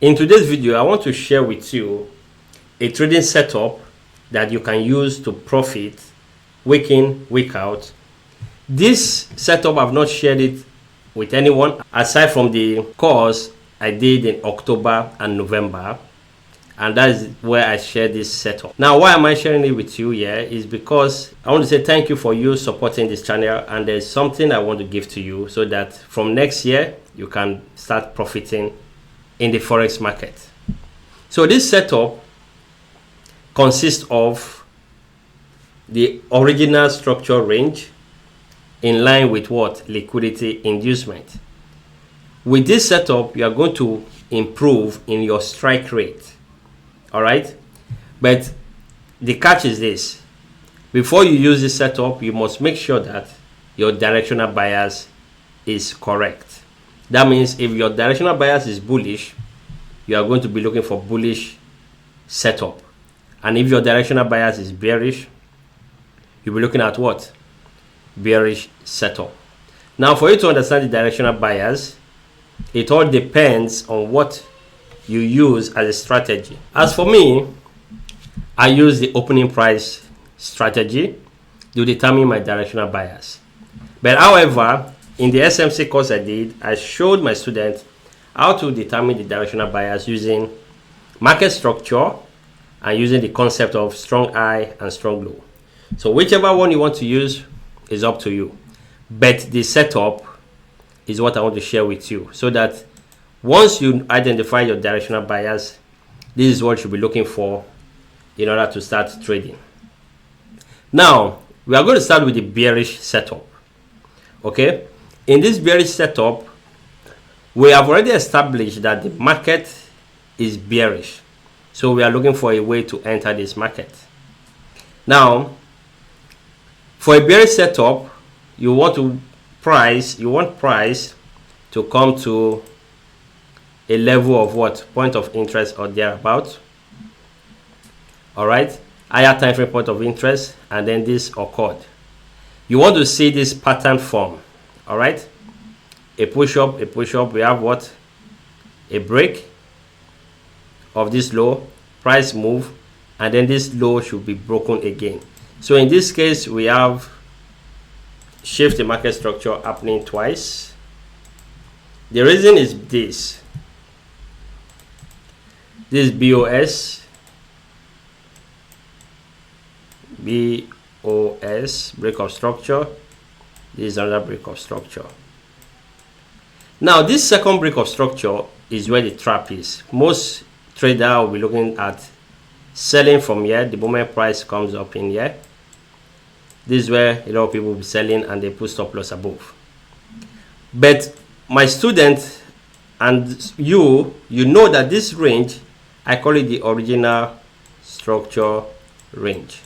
In today's video, I want to share with you a trading setup that you can use to profit week in, week out. This setup, I've not shared it with anyone aside from the course I did in October and November, and that is where I shared this setup. Now, why am I sharing it with you here is because I want to say thank you for you supporting this channel, and there's something I want to give to you so that from next year you can start profiting in the forex market. So this setup consists of the original structure range in line with what? Liquidity inducement. With this setup, you are going to improve in your strike rate. All right, but the catch is this: before you use this setup, you must make sure that your directional bias is correct. That means if your directional bias is bullish, you are going to be looking for bullish setup, and if your directional bias is bearish, you'll be looking at what? Bearish setup. Now, for you to understand the directional bias, it all depends on what you use as a strategy. As for me, I use the opening price strategy to determine my directional bias. But however, in the SMC course I did, I showed my students how to determine the directional bias using market structure and using the concept of strong high and strong low. So whichever one you want to use is up to you. But the setup is what I want to share with you, so that once you identify your directional bias, this is what you should be looking for in order to start trading. Now, we are going to start with the bearish setup. Okay, in this bearish setup, we have already established that the market is bearish, so we are looking for a way to enter this market. Now, for a bearish setup, you want price to come to a level of what? Point of interest or thereabout. All right, higher time frame point of interest, and then this occurred. You want to see this pattern form. All right, a push up, we have what? A break of this low, price move, and then this low should be broken again. So in this case, we have shift the market structure happening twice. The reason is this BOS, break of structure. This is another break of structure. Now, this second break of structure is where the trap is. Most traders will be looking at selling from here. The moment price comes up in here, this is where a lot of people will be selling, and they put stop loss above. But my student and you know that this range, I call it the original structure range.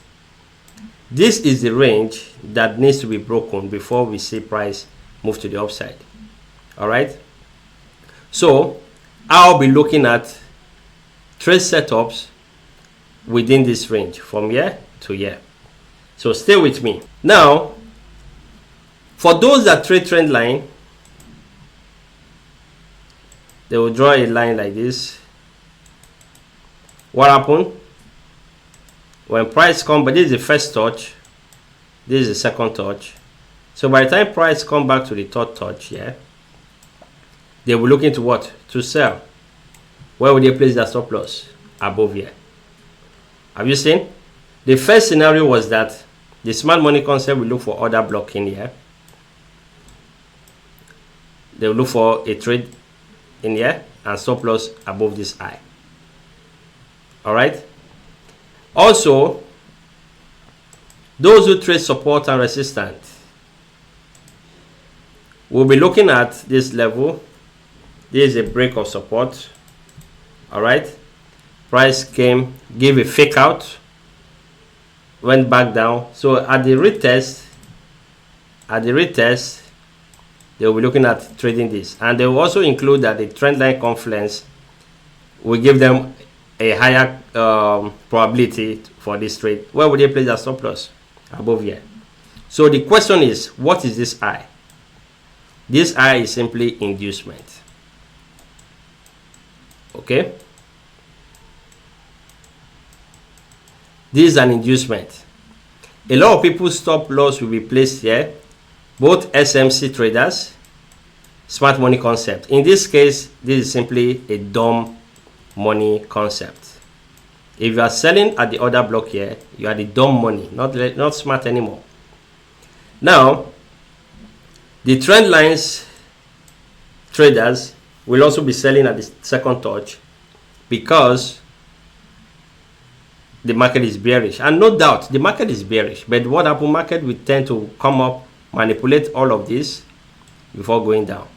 This is the range that needs to be broken before we see price move to the upside. All right, so I'll be looking at trade setups within this range from here to here. So stay with me. Now, for those that trade trend line, they will draw a line like this. What happened? When price comes, but this is the first touch, this is the second touch. So by the time price come back to the third touch here, they will look into what? To sell. Where will they place their stop loss? Above here. Have you seen? The first scenario was that the smart money concept will look for order block in here. They will look for a trade in here and stop loss above this high. All right. Also, those who trade support and resistance will be looking at this level. This is a break of support. All right, price came, gave a fake out, went back down. So at the retest, they will be looking at trading this, and they will also include that the trend line confluence will give them a higher probability for this trade. Where would they place their stop loss? Above here. So the question is, what is this I? This I is simply inducement. Okay, this is an inducement. A lot of people's stop loss will be placed here, both SMC traders, smart money concept. In this case, this is simply a dumb money concept. If you are selling at the other block here, you are the dumb money, not smart anymore. Now, the trend lines traders will also be selling at the second touch because the market is bearish. And no doubt the market is bearish, but what happens, market will tend to come up, manipulate all of this before going down.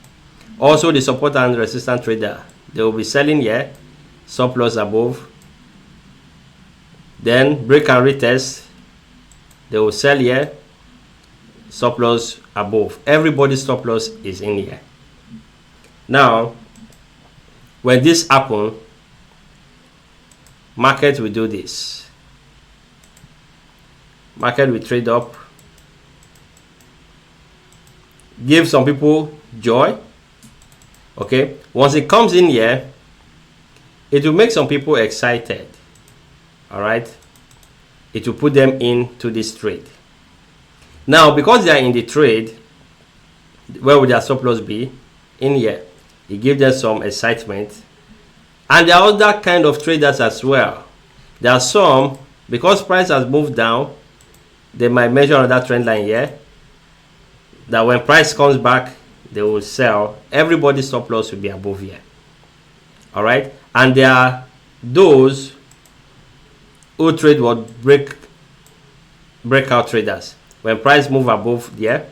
Also, the support and resistance trader, they will be selling here, stop loss above, then break and retest, they will sell here, stop loss above. Everybody's stop loss is in here. Now, when this happens, market will do this. Market will trade up, give some people joy. Okay, once it comes in here, it will make some people excited. All right, it will put them into this trade. Now, because they are in the trade, where would their stop loss be? In here. It gives them some excitement. And there are other kind of traders as well. There are some, because price has moved down, they might measure another trend line here, that when price comes back, they will sell. Everybody's stop loss will be above here. All right, and there are those who trade what breakout traders. When price move above there,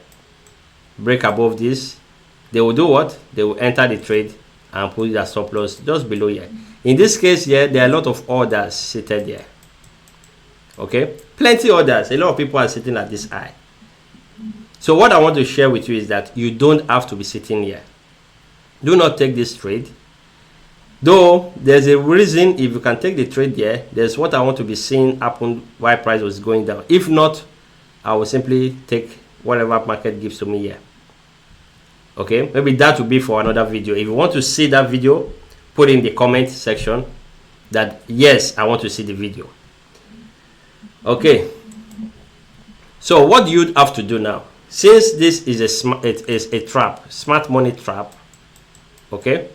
break above this, they will do what? They will enter the trade and put their stop loss just below here. In this case here, there are a lot of orders seated here. Okay, plenty orders. A lot of people are sitting at this high. So what I want to share with you is that you don't have to be sitting here. Do not take this trade. Though there's a reason, if you can take the trade here, there's what I want to be seeing happen while price was going down. If not, I will simply take whatever market gives to me here. Okay, maybe that will be for another video. If you want to see that video, put in the comment section that yes, I want to see the video. Okay, so what do you have to do now? Since this is a trap, smart money trap, okay,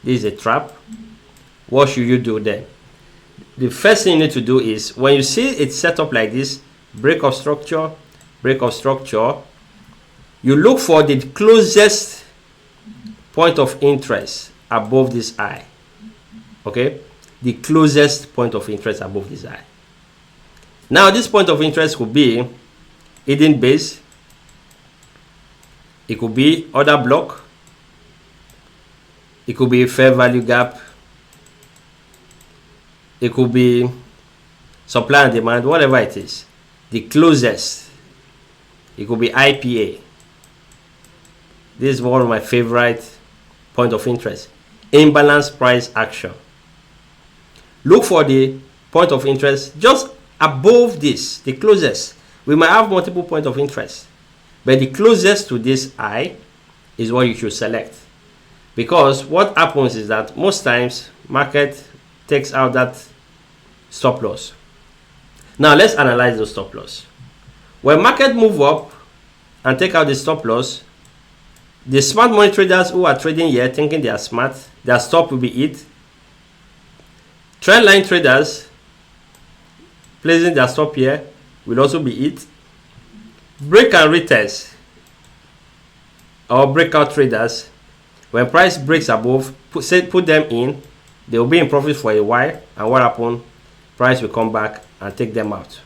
this is a trap, what should you do then? The first thing you need to do is, when you see it set up like this, break of structure, you look for the closest point of interest above this high. Okay, the closest point of interest above this high. Now this point of interest could be hidden base, it could be order block, it could be fair value gap, it could be supply and demand, whatever it is. The closest, it could be IPA. This is one of my favorite point of interest. Imbalance price action. Look for the point of interest just above this, the closest. We might have multiple points of interest, but the closest to this high is what you should select. Because what happens is that most times market takes out that stop loss. Now let's analyze those stop loss. When market move up and take out the stop loss, the smart money traders who are trading here thinking they are smart, their stop will be hit. Trend line traders placing their stop here will also be hit. Break and retest or breakout traders, when price breaks above, put them in, they will be in profit for a while, and what happens? Price will come back and take them out.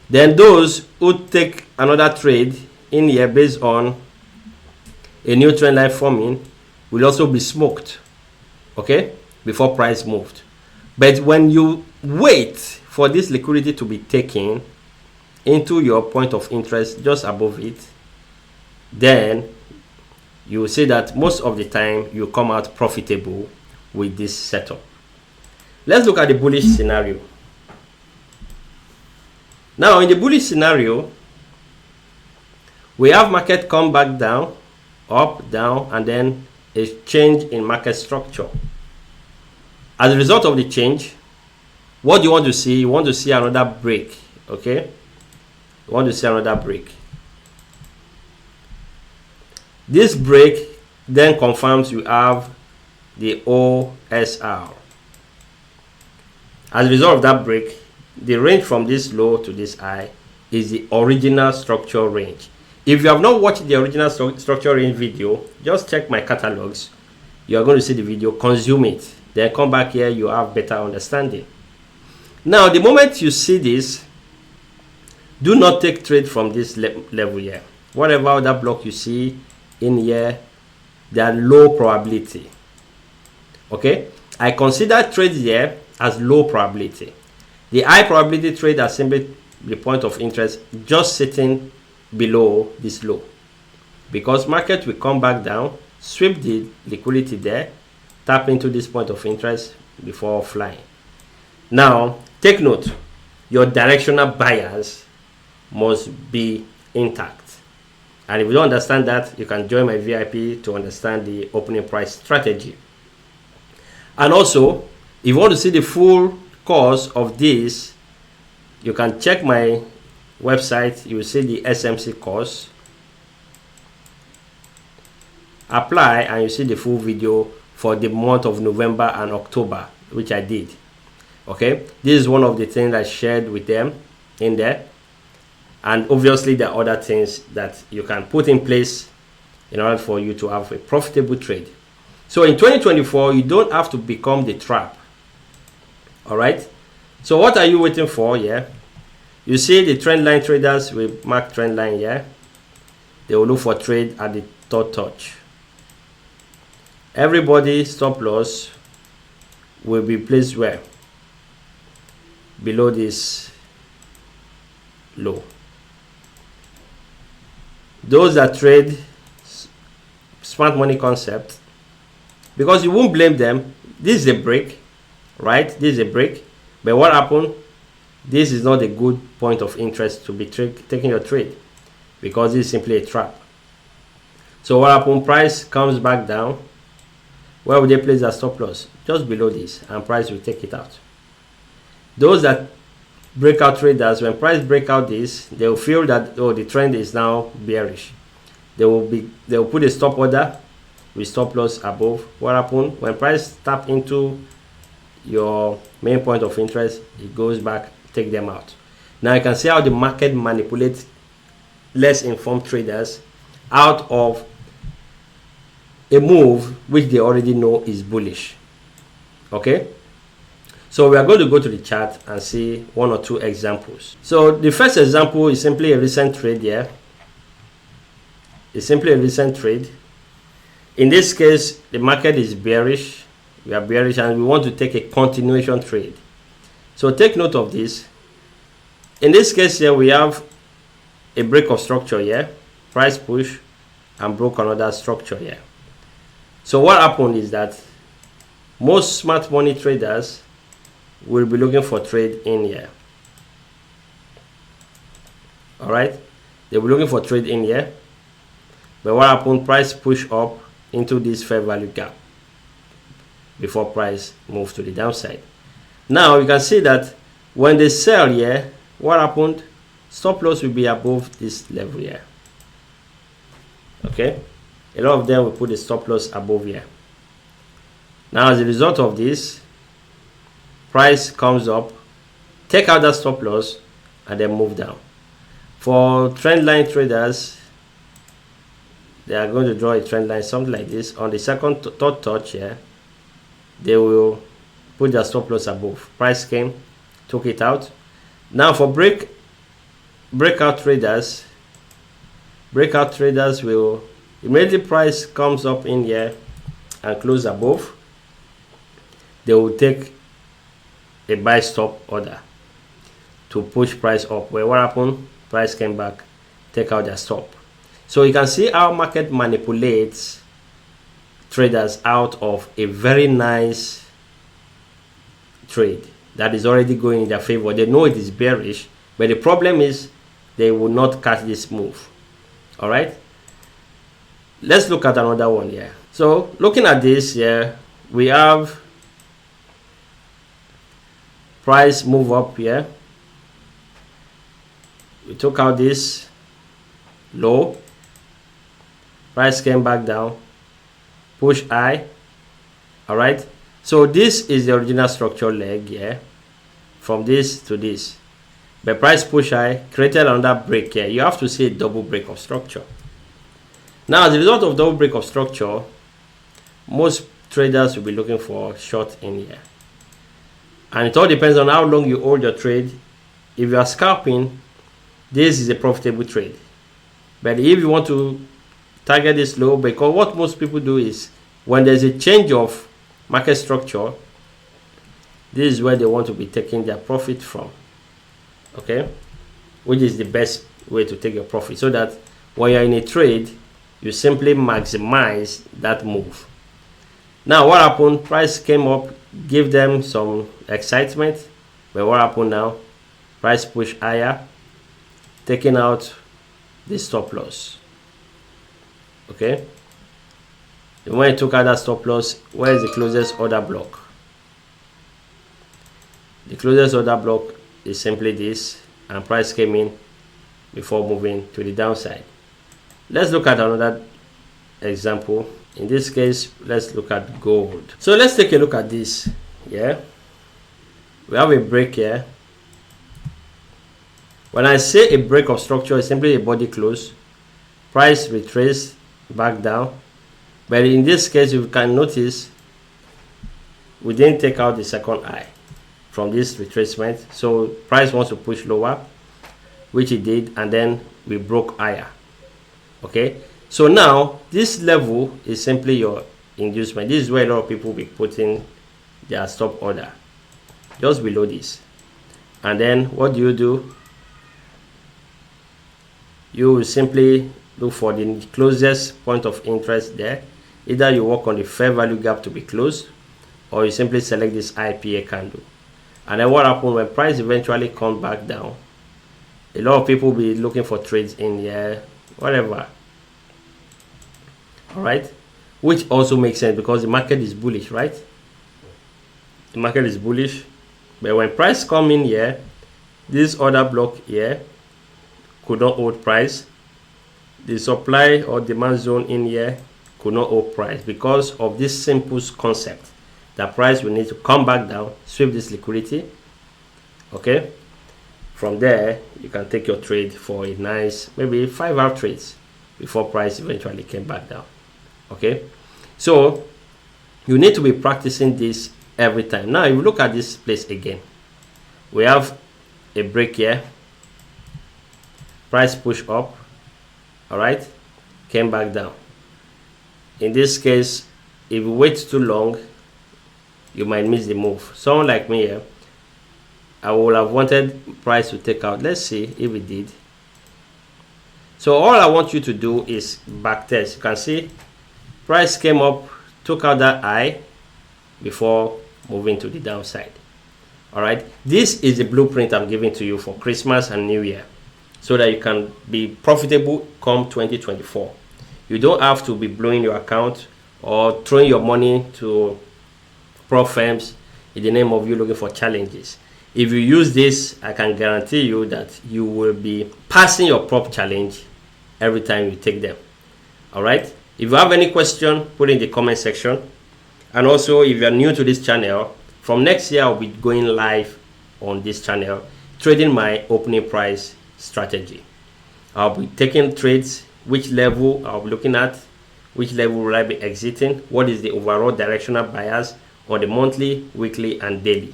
Then those who take another trade in here based on a new trend line forming will also be smoked, okay, before price moved. But when you wait for this liquidity to be taken into your point of interest just above it, then you will see that most of the time you come out profitable with this setup. Let's look at the bullish scenario. Now in the bullish scenario, we have market come back down, up, down, and then a change in market structure. As a result of the change, what do you want to see? You want to see another break. Okay, you want to see another break. This break then confirms you have the OSR. As a result of that break, the range from this low to this high is the original structure range. If you have not watched the original structure range video, just check my catalogs. You are going to see the video, consume it, then come back here, you have better understanding. Now, the moment you see this, do not take trade from this level here. Whatever other block you see in here, they are low probability. Okay, I consider trades here as low probability. The high probability trade are simply the point of interest just sitting below this low, because market will come back down, sweep the liquidity there, tap into this point of interest before flying. Now take note, your directional bias must be intact, and if you don't understand that, you can join my VIP to understand the opening price strategy. And also, if you want to see the full course of this, you can check my website. You will see the SMC course, apply, and you see the full video for the month of November and October, which I did. Okay, this is one of the things I shared with them in there, and obviously there are other things that you can put in place in order for you to have a profitable trade. So in 2024, you don't have to become the trap. All right, so what are you waiting for? Yeah, you see the trend line traders will mark trend line here. They will look for trade at the third touch. Everybody stop loss will be placed where? Below this low. Those that trade smart money concept, because you won't blame them, this is a break, right? This is a break, but what happened? This is not a good point of interest to be taking your trade, because this is simply a trap. So what happened? Price comes back down. Where will they place their stop loss? Just below this, and price will take it out. Those that breakout traders, when price break out this, they will feel that, oh, the trend is now bearish. They will put a stop order with stop loss above. What happened? When price tap into your main point of interest, it goes back, take them out. Now you can see how the market manipulates less informed traders out of a move which they already know is bullish. Okay, so we are going to go to the chart and see one or two examples. So the first example is simply a recent trade here. It's simply a recent trade. In this case, the market is bearish. We are bearish and we want to take a continuation trade. So take note of this. In this case here, we have a break of structure here, price push, and broke another structure here. So what happened is that most smart money traders will be looking for trade in here. All right, they will be looking for trade in here. But what happened? Price push up into this fair value gap before price moves to the downside. Now you can see that when they sell here, what happened? Stop loss will be above this level here. Okay, a lot of them will put the stop loss above here. Now as a result of this, price comes up, take out that stop loss, and then move down. For trend line traders, they are going to draw a trend line something like this. On the second third touch here, they will put their stop loss above. Price came, took it out. Now for breakout traders will immediately price comes up in here and close above, they will take a buy stop order to push price up. Where what happened? Price came back, take out their stop. So you can see how market manipulates traders out of a very nice trade that is already going in their favor. They know it is bearish, but the problem is they will not catch this move. All right, let's look at another one here. So looking at this here, we have price move up here. We took out this low, price came back down, push high. All right, so this is the original structure leg here, from this to this. The price push high, created another break here. You have to see a double break of structure. Now, as a result of double break of structure, most traders will be looking for short in here, and it all depends on how long you hold your trade. If you are scalping, this is a profitable trade. But if you want to target this low, because what most people do is when there's a change of market structure, this is where they want to be taking their profit from. Okay, which is the best way to take your profit, so that when you're in a trade, you simply maximize that move. Now, what happened? Price came up, give them some excitement, but what happened now? Price push higher, taking out the stop loss. Okay, and when I took out that stop loss, where is the closest order block? The closest order block is simply this, and price came in before moving to the downside. Let's look at another example. In this case, let's look at gold. So let's take a look at this. Yeah, we have a break here. When I say a break of structure, it's simply a body close, price retrace back down. But in this case, you can notice we didn't take out the second high from this retracement, so price wants to push lower, which it did, and then we broke higher. Okay, so now this level is simply your inducement. This is where a lot of people will be putting their stop order, just below this. And then what do? You will simply look for the closest point of interest there. Either you work on the fair value gap to be closed, or you simply select this IPA candle. And then what happens when price eventually comes back down? A lot of people will be looking for trades in here, whatever. All right, which also makes sense because the market is bullish, right? The market is bullish, but when price come in here, this order block here could not hold price. The supply or demand zone in here could not hold price because of this simple concept that price will need to come back down, sweep this liquidity. Okay, from there you can take your trade for a nice maybe 5-hour trades before price eventually came back down. Okay, so you need to be practicing this every time. Now, if you look at this place again, we have a break here, price push up, all right, came back down. In this case, if you wait too long, you might miss the move. Someone like me here, I would have wanted price to take out. Let's see if it did. So all I want you to do is back test. You can see price came up, took out that high before moving to the downside. All right, this is the blueprint I'm giving to you for Christmas and New Year, so that you can be profitable come 2024. You don't have to be blowing your account or throwing your money to prop firms in the name of you looking for challenges. If you use this, I can guarantee you that you will be passing your prop challenge every time you take them. All right, if you have any question, put it in the comment section. And also, if you are new to this channel, from next year I'll be going live on this channel trading my opening price strategy. I'll be taking trades, which level I'll be looking at, which level will I be exiting, what is the overall directional bias on the monthly, weekly, and daily.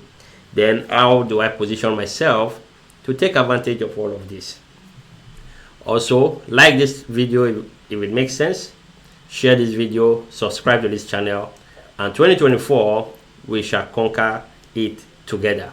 Then how do I position myself to take advantage of all of this. Also, like this video if it makes sense, share this video, subscribe to this channel, and 2024 we shall conquer it together.